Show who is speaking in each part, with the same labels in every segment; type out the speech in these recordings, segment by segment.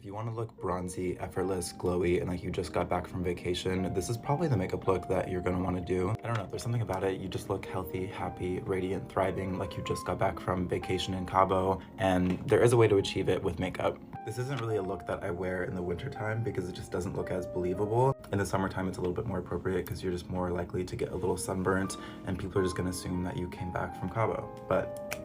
Speaker 1: you want to look bronzy, effortless, glowy, and like you just got back from vacation, this is probably the makeup look that you're gonna want to do. I don't know, there's something about it. You just look healthy, happy, radiant, thriving, like you just got back from vacation in Cabo, and there is a way to achieve it with makeup. This isn't really a look that I wear in the wintertime because it just doesn't look as believable. In the summertime, it's a little bit more appropriate because you're just more likely to get a little sunburnt and people are just gonna assume that you came back from Cabo. But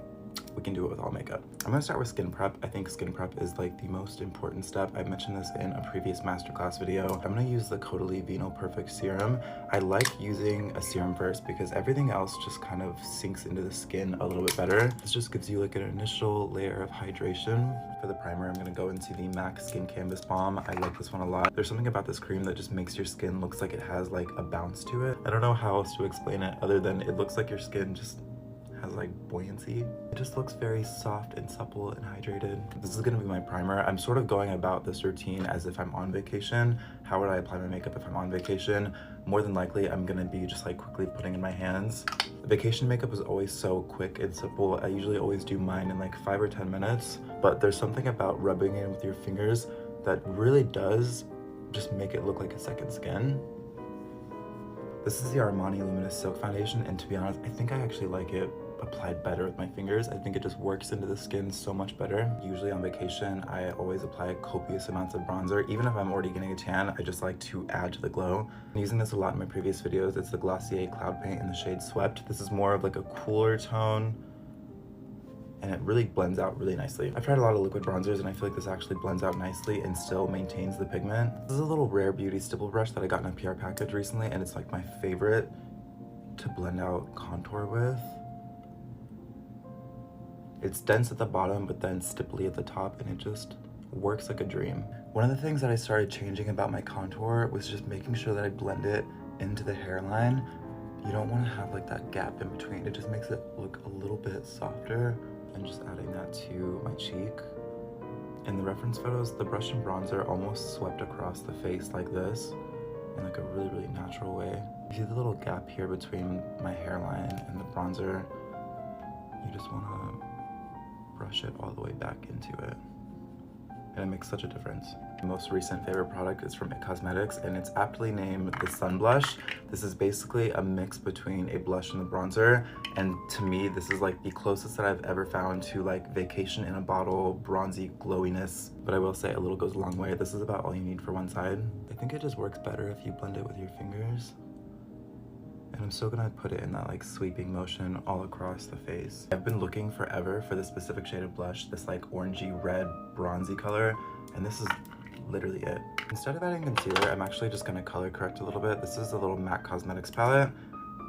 Speaker 1: we can do it with all makeup. I'm gonna start with skin prep. I think skin prep is like the most important step. I mentioned this in a previous masterclass video. I'm gonna use the Caudalie Vino Perfect Serum. I like using a serum first because everything else just kind of sinks into the skin a little bit better. This just gives you like an initial layer of hydration. For the primer, I'm gonna go into the MAC Skin Canvas Balm. I like this one a lot. There's something about this cream that just makes your skin looks like it has like a bounce to it. I don't know how else to explain it other than it looks like your skin just has like buoyancy. It just looks very soft and supple and hydrated. This is gonna be my primer. I'm sort of going about this routine as if I'm on vacation. How would I apply my makeup if I'm on vacation? More than likely, I'm gonna be just like quickly putting in my hands. Vacation makeup is always so quick and simple. I usually always do mine in like 5 or 10 minutes, but there's something about rubbing it with your fingers that really does just make it look like a second skin. This is the Armani Luminous Silk Foundation, and to be honest, I think I actually like it applied better with my fingers. I think it just works into the skin so much better. Usually on vacation, I always apply copious amounts of bronzer. Even if I'm already getting a tan, I just like to add to the glow. I'm using this a lot in my previous videos. It's the Glossier Cloud Paint in the shade Swept. This is more of like a cooler tone, and it really blends out really nicely. I've tried a lot of liquid bronzers and I feel like this actually blends out nicely and still maintains the pigment. This is a little Rare Beauty stipple brush that I got in a PR package recently, and it's like my favorite to blend out contour with. It's dense at the bottom, but then stipply at the top, and it just works like a dream. One of the things that I started changing about my contour was just making sure that I blend it into the hairline. You don't want to have like that gap in between. It just makes it look a little bit softer. And just adding that to my cheek. In the reference photos, the brush and bronzer almost swept across the face like this in like a really, really natural way. You see the little gap here between my hairline and the bronzer? You just want to brush it all the way back into it, and it makes such a difference. My most recent favorite product is from IT Cosmetics, and it's aptly named the Sun Blush. This is basically a mix between a blush and a bronzer, and to me this is like the closest that I've ever found to like vacation in a bottle bronzy glowiness. But I will say a little goes a long way. This is about all you need for one side. I think it just works better if you blend it with your fingers. And I'm still gonna put it in that like sweeping motion all across the face. I've been looking forever for this specific shade of blush, this like orangey red bronzy color, and this is literally it. Instead of adding concealer, I'm actually just gonna color correct a little bit. This is the little MAC Cosmetics palette,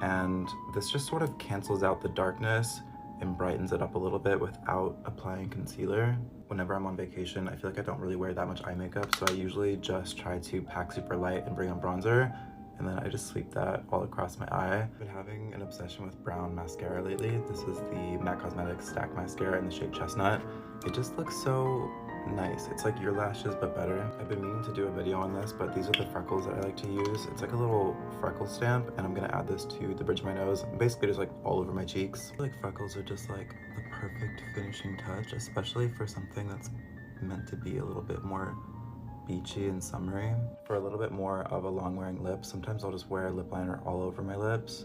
Speaker 1: and this just sort of cancels out the darkness and brightens it up a little bit without applying concealer. Whenever I'm on vacation, I feel like I don't really wear that much eye makeup, so I usually just try to pack super light and bring on bronzer, and then I just sweep that all across my eye. I've been having an obsession with brown mascara lately. This is the MAC Cosmetics Stack Mascara in the shade Chestnut. It just looks so nice. It's like your lashes, but better. I've been meaning to do a video on this, but these are the freckles that I like to use. It's like a little freckle stamp, and I'm gonna add this to the bridge of my nose, basically just like all over my cheeks. I feel like freckles are just like the perfect finishing touch, especially for something that's meant to be a little bit more beachy and summery. For a little bit more of a long wearing lip, sometimes I'll just wear a lip liner all over my lips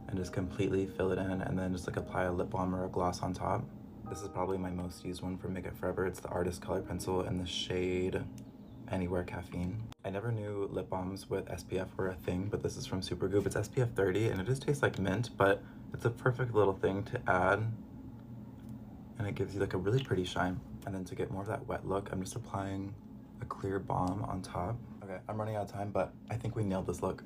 Speaker 1: and just completely fill it in, and then just like apply a lip balm or a gloss on top. This is probably my most used one from Makeup Forever. It's the Artist Color Pencil in the shade Anywhere Caffeine. I never knew lip balms with SPF were a thing, but this is from Supergoop. It's SPF 30 and it just tastes like mint, but it's a perfect little thing to add, and it gives you like a really pretty shine. And then to get more of that wet look, I'm just applying a clear balm on top. Okay, I'm running out of time, but I think we nailed this look.